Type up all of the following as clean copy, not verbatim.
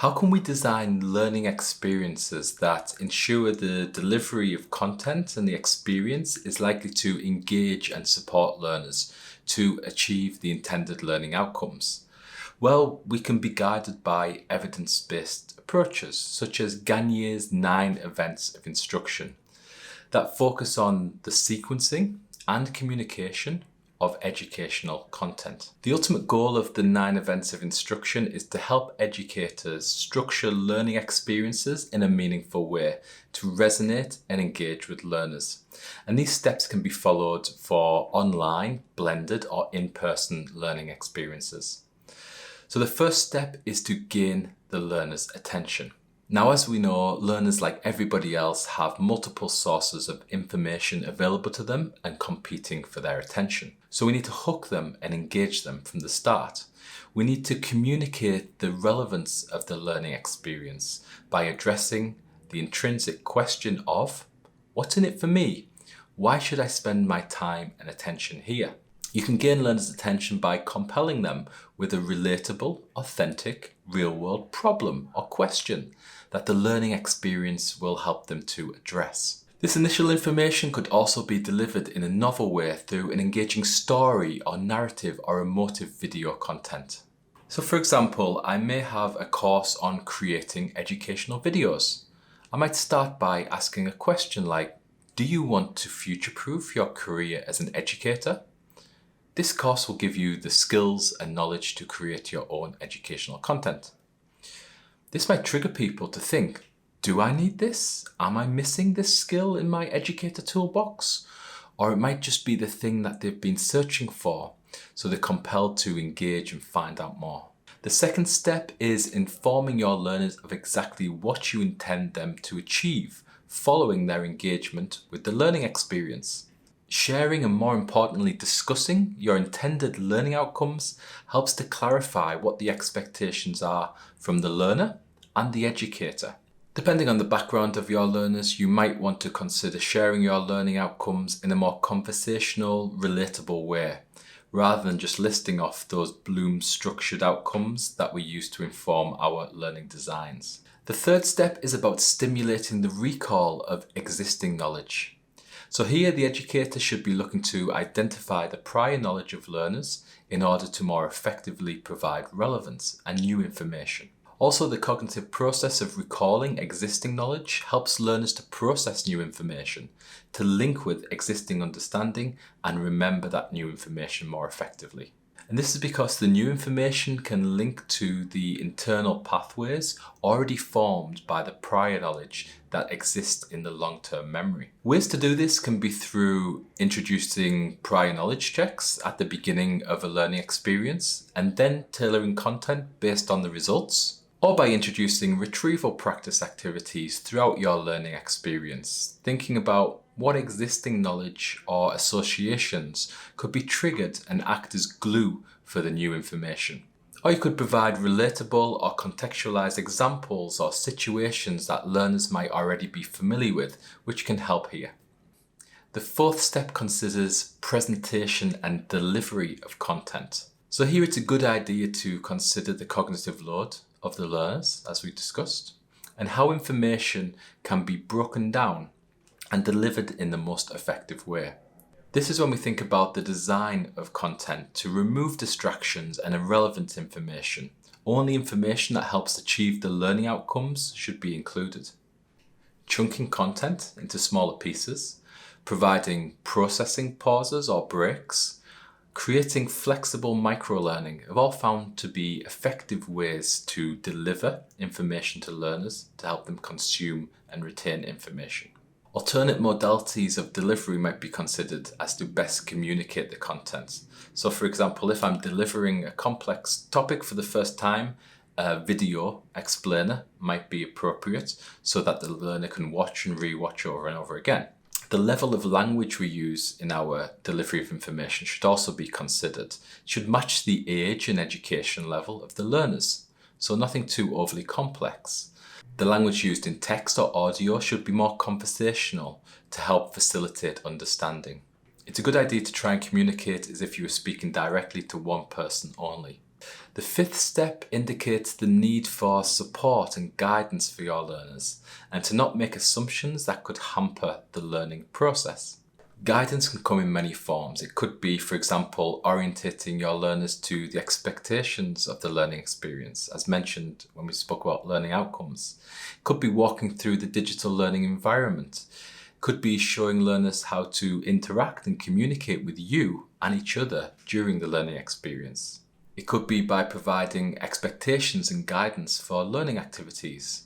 How can we design learning experiences that ensure the delivery of content and the experience is likely to engage and support learners to achieve the intended learning outcomes? Well, we can be guided by evidence-based approaches, such as Gagne's 9 events of instruction that focus on the sequencing and communication of educational content. The ultimate goal of the 9 events of instruction is to help educators structure learning experiences in a meaningful way to resonate and engage with learners. And these steps can be followed for online, blended, or in-person learning experiences. So the first step is to gain the learner's attention. Now, as we know, learners, like everybody else, have multiple sources of information available to them and competing for their attention. So we need to hook them and engage them from the start. We need to communicate the relevance of the learning experience by addressing the intrinsic question of, what's in it for me? Why should I spend my time and attention here? You can gain learners' attention by compelling them with a relatable, authentic, real-world problem or question that the learning experience will help them to address. This initial information could also be delivered in a novel way through an engaging story or narrative or emotive video content. So for example, I may have a course on creating educational videos. I might start by asking a question like, do you want to future-proof your career as an educator? This course will give you the skills and knowledge to create your own educational content. This might trigger people to think, do I need this? Am I missing this skill in my educator toolbox? Or it might just be the thing that they've been searching for, so they're compelled to engage and find out more. The second step is informing your learners of exactly what you intend them to achieve following their engagement with the learning experience. Sharing and, more importantly, discussing your intended learning outcomes helps to clarify what the expectations are from the learner and the educator. Depending on the background of your learners, you might want to consider sharing your learning outcomes in a more conversational, relatable way, rather than just listing off those Bloom-structured outcomes that we use to inform our learning designs. The third step is about stimulating the recall of existing knowledge. So here the educator should be looking to identify the prior knowledge of learners in order to more effectively provide relevance and new information. Also, the cognitive process of recalling existing knowledge helps learners to process new information, to link with existing understanding and remember that new information more effectively. And this is because the new information can link to the internal pathways already formed by the prior knowledge that exists in the long-term memory. Ways to do this can be through introducing prior knowledge checks at the beginning of a learning experience and then tailoring content based on the results, or by introducing retrieval practice activities throughout your learning experience, thinking about what existing knowledge or associations could be triggered and act as glue for the new information. Or you could provide relatable or contextualized examples or situations that learners might already be familiar with, which can help here. The fourth step considers presentation and delivery of content. So here it's a good idea to consider the cognitive load of the learners, as we discussed, and how information can be broken down and delivered in the most effective way. This is when we think about the design of content to remove distractions and irrelevant information. Only information that helps achieve the learning outcomes should be included. Chunking content into smaller pieces, providing processing pauses or breaks, creating flexible micro-learning have all found to be effective ways to deliver information to learners to help them consume and retain information. Alternate modalities of delivery might be considered as to best communicate the content. So for example, if I'm delivering a complex topic for the first time, a video explainer might be appropriate so that the learner can watch and re-watch over and over again. The level of language we use in our delivery of information should also be considered. It should match the age and education level of the learners, so nothing too overly complex. The language used in text or audio should be more conversational to help facilitate understanding. It's a good idea to try and communicate as if you were speaking directly to one person only. The fifth step indicates the need for support and guidance for your learners and to not make assumptions that could hamper the learning process. Guidance can come in many forms. It could be, for example, orientating your learners to the expectations of the learning experience, as mentioned when we spoke about learning outcomes. It could be walking through the digital learning environment. It could be showing learners how to interact and communicate with you and each other during the learning experience. It could be by providing expectations and guidance for learning activities.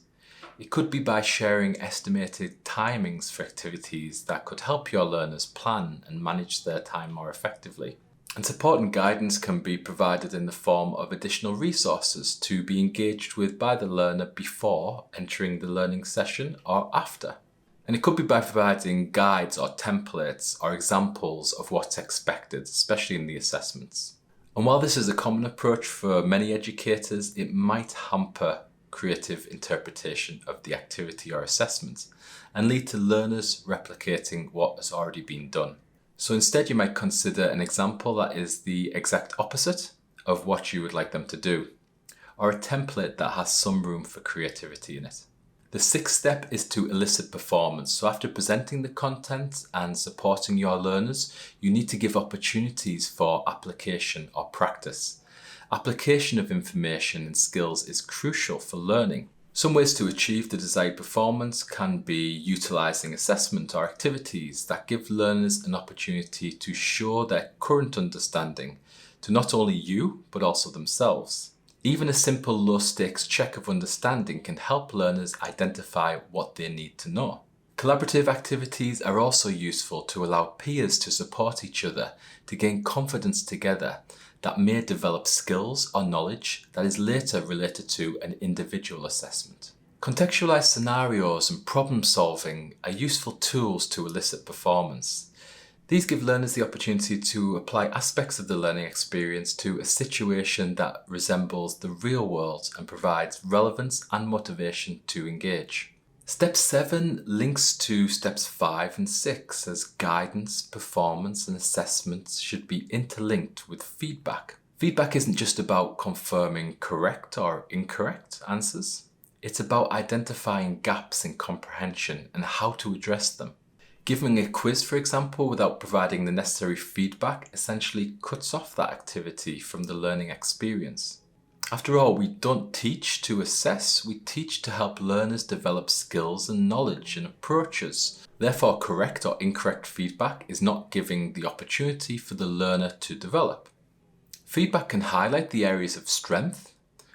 It could be by sharing estimated timings for activities that could help your learners plan and manage their time more effectively. And support and guidance can be provided in the form of additional resources to be engaged with by the learner before entering the learning session or after. And it could be by providing guides or templates or examples of what's expected, especially in the assessments. And while this is a common approach for many educators, it might hamper creative interpretation of the activity or assessment and lead to learners replicating what has already been done. So instead, you might consider an example that is the exact opposite of what you would like them to do, or a template that has some room for creativity in it. The sixth step is to elicit performance. So after presenting the content and supporting your learners, you need to give opportunities for application or practice. Application of information and skills is crucial for learning. Some ways to achieve the desired performance can be utilizing assessment or activities that give learners an opportunity to show their current understanding to not only you, but also themselves. Even a simple low-stakes check of understanding can help learners identify what they need to know. Collaborative activities are also useful to allow peers to support each other to gain confidence together that may develop skills or knowledge that is later related to an individual assessment. Contextualized scenarios and problem solving are useful tools to elicit performance. These give learners the opportunity to apply aspects of the learning experience to a situation that resembles the real world and provides relevance and motivation to engage. Step 7 links to steps 5 and 6 as guidance, performance and assessments should be interlinked with feedback. Feedback isn't just about confirming correct or incorrect answers. It's about identifying gaps in comprehension and how to address them. Giving a quiz, for example, without providing the necessary feedback essentially cuts off that activity from the learning experience. After all, we don't teach to assess, we teach to help learners develop skills and knowledge and approaches. Therefore, correct or incorrect feedback is not giving the opportunity for the learner to develop. Feedback can highlight the areas of strength,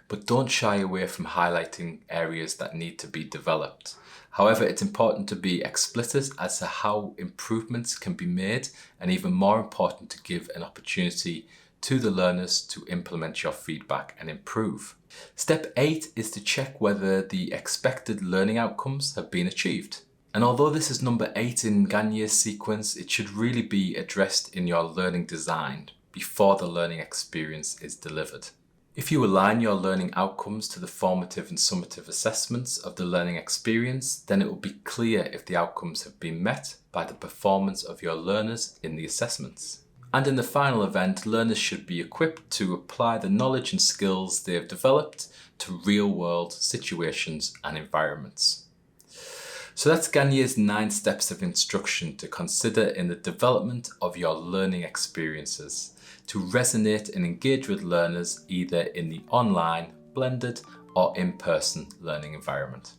but don't shy away from highlighting areas that need to be developed. However, it's important to be explicit as to how improvements can be made, and even more important to give an opportunity to the learners to implement your feedback and improve. Step 8 is to check whether the expected learning outcomes have been achieved. And although this is number 8 in Gagne's sequence, it should really be addressed in your learning design before the learning experience is delivered. If you align your learning outcomes to the formative and summative assessments of the learning experience, then it will be clear if the outcomes have been met by the performance of your learners in the assessments. And in the final event, learners should be equipped to apply the knowledge and skills they have developed to real-world situations and environments. So that's Gagne's 9 steps of instruction to consider in the development of your learning experiences to resonate and engage with learners either in the online, blended, or in-person learning environment.